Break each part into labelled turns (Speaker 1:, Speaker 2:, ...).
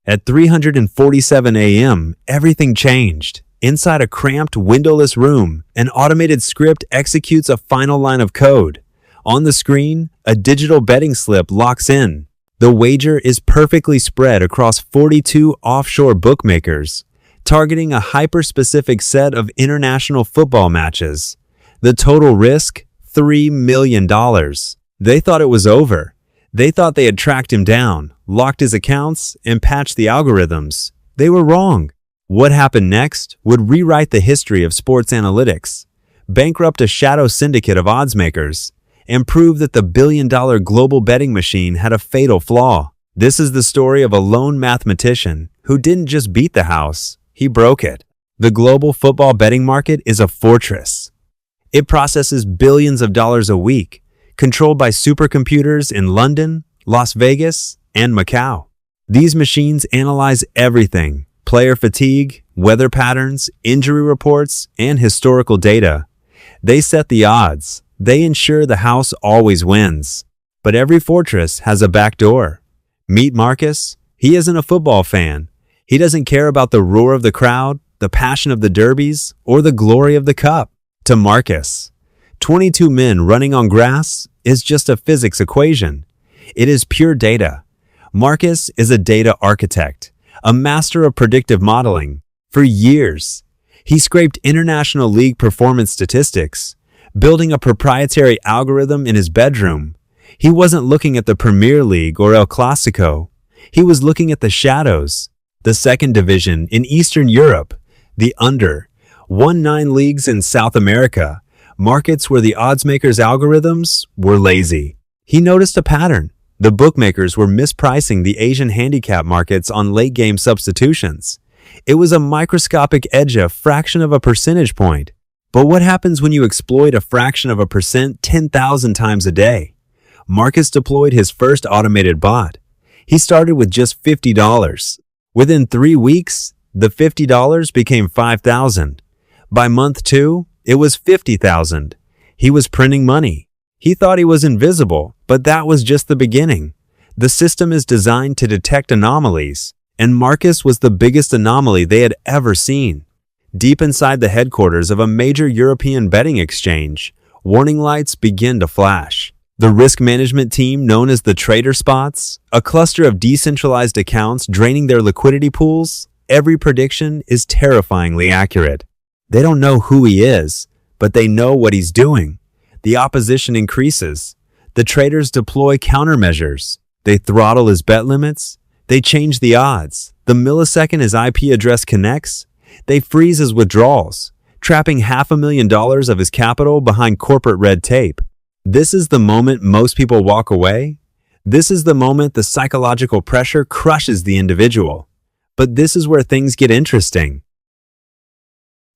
Speaker 1: At 3:47 a.m., everything changed. Inside a cramped, windowless room, an automated script executes a final line of code. On the screen, a digital betting slip locks in. The wager is perfectly spread across 42 offshore bookmakers, targeting a hyper-specific set of international football matches. The total risk? $3 million. They thought it was over. They thought they had tracked him down, locked his accounts, and patched the algorithms. They were wrong. What happened next would rewrite the history of sports analytics, bankrupt a shadow syndicate of oddsmakers, and prove that the billion-dollar global betting machine had a fatal flaw. This is the story of a lone mathematician who didn't just beat the house, he broke it. The global football betting market is a fortress. It processes billions of dollars a week, controlled by supercomputers in London, Las Vegas, and Macau. These machines analyze everything: player fatigue, weather patterns, injury reports, and historical data. They set the odds. They ensure the house always wins. But every fortress has a back door. Meet Marcus. He isn't a football fan. He doesn't care about the roar of the crowd, the passion of the derbies, or the glory of the cup. To Marcus, 22 men running on grass is just a physics equation. It is pure data. Marcus is a data architect, a master of predictive modeling. For years, he scraped international league performance statistics, building a proprietary algorithm in his bedroom. He wasn't looking at the Premier League or El Clasico. He was looking at the shadows, the second division in Eastern Europe, the under-19 leagues in South America, markets where the oddsmakers' algorithms were lazy. He noticed a pattern. The bookmakers were mispricing the Asian handicap markets on late-game substitutions. It was a microscopic edge, a fraction of a percentage point. But what happens when you exploit a fraction of a percent 10,000 times a day? Marcus deployed his first automated bot. He started with just $50. Within 3 weeks, the $50 became $5,000. By month 2, it was $50,000. He was printing money. He thought he was invisible, but that was just the beginning. The system is designed to detect anomalies, and Marcus was the biggest anomaly they had ever seen. Deep inside the headquarters of a major European betting exchange, warning lights begin to flash. The risk management team, known as the trader spots, a cluster of decentralized accounts draining their liquidity pools, every prediction is terrifyingly accurate. They don't know who he is, but they know what he's doing. The opposition increases. The traders deploy countermeasures. They throttle his bet limits. They change the odds. The millisecond his IP address connects, they freeze his withdrawals, trapping $500,000 of his capital behind corporate red tape. This is the moment most people walk away. This is the moment the psychological pressure crushes the individual. But this is where things get interesting.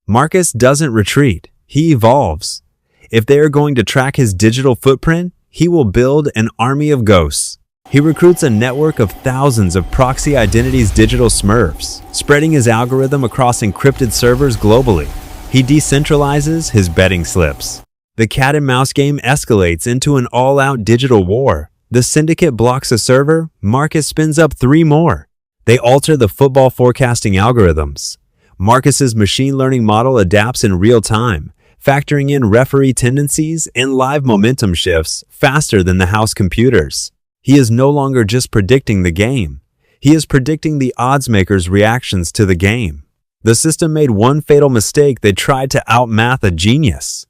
Speaker 1: Marcus doesn't retreat. He evolves. If they are going to track his digital footprint, he will build an army of ghosts. He recruits a network of thousands of proxy identities, digital smurfs, spreading his algorithm across encrypted servers globally. He decentralizes his betting slips. The cat and mouse game escalates into an all-out digital war. The syndicate blocks a server. Marcus spins up 3 more. They alter the football forecasting algorithms. Marcus's machine learning model adapts in real time, factoring in referee tendencies and live momentum shifts faster than the house computers. He is no longer just predicting the game. He is predicting the oddsmakers' reactions to the game. The system made one fatal mistake. They tried to outmath a genius.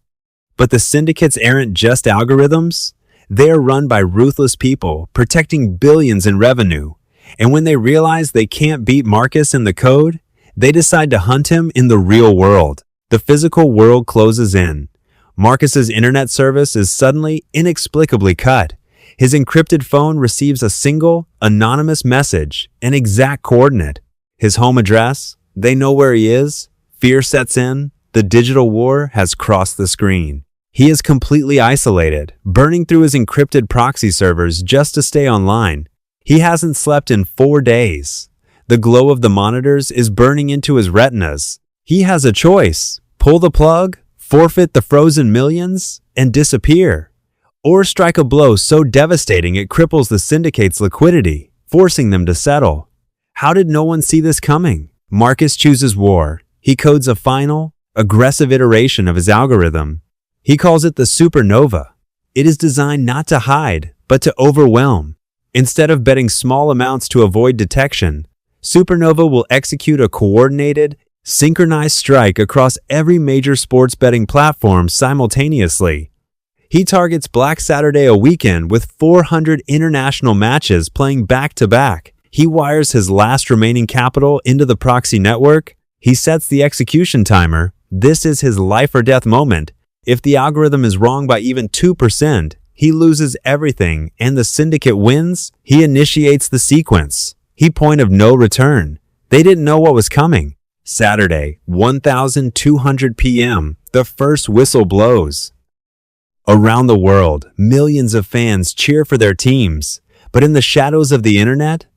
Speaker 1: But the syndicates aren't just algorithms. They are run by ruthless people, protecting billions in revenue. And when they realize they can't beat Marcus in the code, they decide to hunt him in the real world. The physical world closes in. Marcus's internet service is suddenly, inexplicably cut. His encrypted phone receives a single, anonymous message, an exact coordinate. His home address, they know where he is. Fear sets in. The digital war has crossed the screen. He is completely isolated, burning through his encrypted proxy servers just to stay online. He hasn't slept in 4 days. The glow of the monitors is burning into his retinas. He has a choice: pull the plug, forfeit the frozen millions, and disappear, or strike a blow so devastating it cripples the syndicate's liquidity, forcing them to settle. How did no one see this coming? Marcus chooses war. He codes a final, aggressive iteration of his algorithm. He calls it the supernova. It is designed not to hide, but to overwhelm. Instead of betting small amounts to avoid detection, Supernova will execute a coordinated, synchronized strike across every major sports betting platform simultaneously. He targets Black Saturday a weekend with 400 international matches playing back-to-back. He wires his last remaining capital into the proxy network. He sets the execution timer. This is his life or death moment. If the algorithm is wrong by even 2%, he loses everything and the syndicate wins. He initiates the sequence. He point of no return. They didn't know what was coming. Saturday, 1200 p.m., the first whistle blows. Around the world, millions of fans cheer for their teams, but in the shadows of the internet,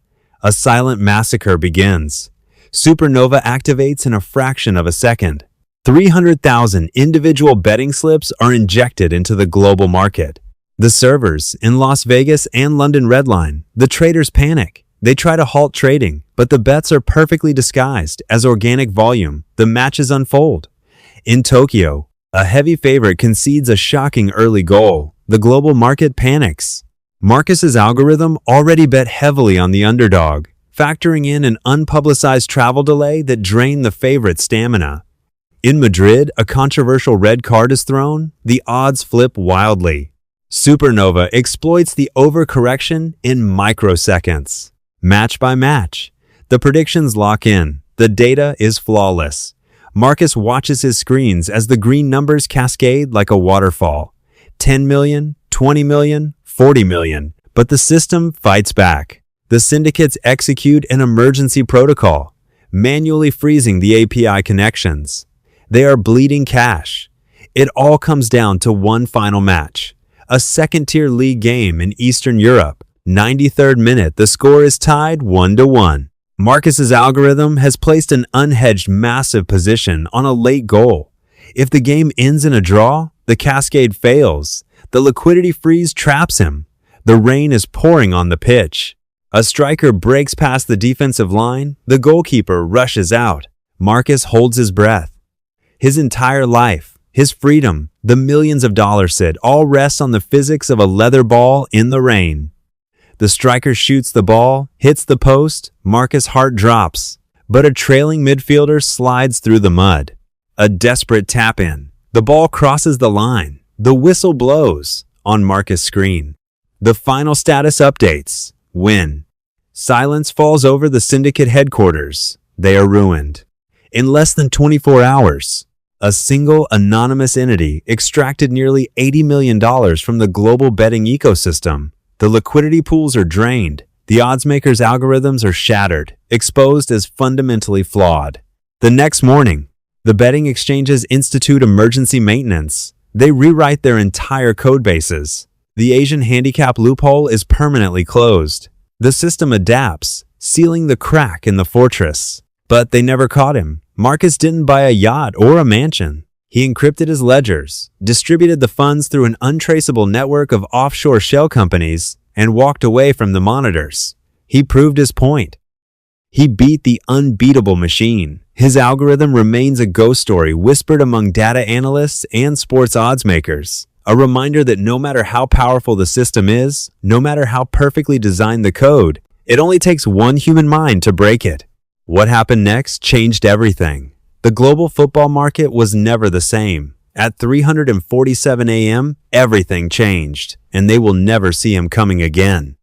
Speaker 1: a silent massacre begins. Supernova activates in a fraction of a second. 300,000 individual betting slips are injected into the global market. The servers in Las Vegas and London redline. The traders panic. They try to halt trading, but the bets are perfectly disguised as organic volume. The matches unfold. In Tokyo, a heavy favorite concedes a shocking early goal. The global market panics. Marcus's algorithm already bet heavily on the underdog, factoring in an unpublicized travel delay that drained the favorite's stamina. In Madrid, a controversial red card is thrown. The odds flip wildly. Supernova exploits the overcorrection in microseconds. Match by match, the predictions lock in. The data is flawless. Marcus watches his screens as the green numbers cascade like a waterfall. 10 million, 20 million, 40 million. But the system fights back. The syndicates execute an emergency protocol, manually freezing the API connections. They are bleeding cash. It all comes down to one final match. A second-tier league game in Eastern Europe. 93rd minute, the score is tied 1-1. Marcus's algorithm has placed an unhedged massive position on a late goal. If the game ends in a draw, the cascade fails. The liquidity freeze traps him. The rain is pouring on the pitch. A striker breaks past the defensive line. The goalkeeper rushes out. Marcus holds his breath. His entire life, his freedom, the millions of dollars sit all rests on the physics of a leather ball in the rain. The striker shoots the ball, hits the post. Marcus' heart drops, but a trailing midfielder slides through the mud. A desperate tap-in. The ball crosses the line. The whistle blows on Marcus' screen. The final status updates. Win. Silence falls over the syndicate headquarters. They are ruined. In less than 24 hours, a single anonymous entity extracted nearly $80 million from the global betting ecosystem. The liquidity pools are drained. The oddsmakers' algorithms are shattered, exposed as fundamentally flawed. The next morning, the betting exchanges institute emergency maintenance. They rewrite their entire code bases. The Asian handicap loophole is permanently closed. The system adapts, sealing the crack in the fortress. But they never caught him. Marcus didn't buy a yacht or a mansion. He encrypted his ledgers, distributed the funds through an untraceable network of offshore shell companies, and walked away from the monitors. He proved his point. He beat the unbeatable machine. His algorithm remains a ghost story whispered among data analysts and sports odds makers. A reminder that no matter how powerful the system is, no matter how perfectly designed the code, it only takes one human mind to break it. What happened next changed everything. The global football market was never the same. At 3:47 a.m., everything changed, and they will never see him coming again.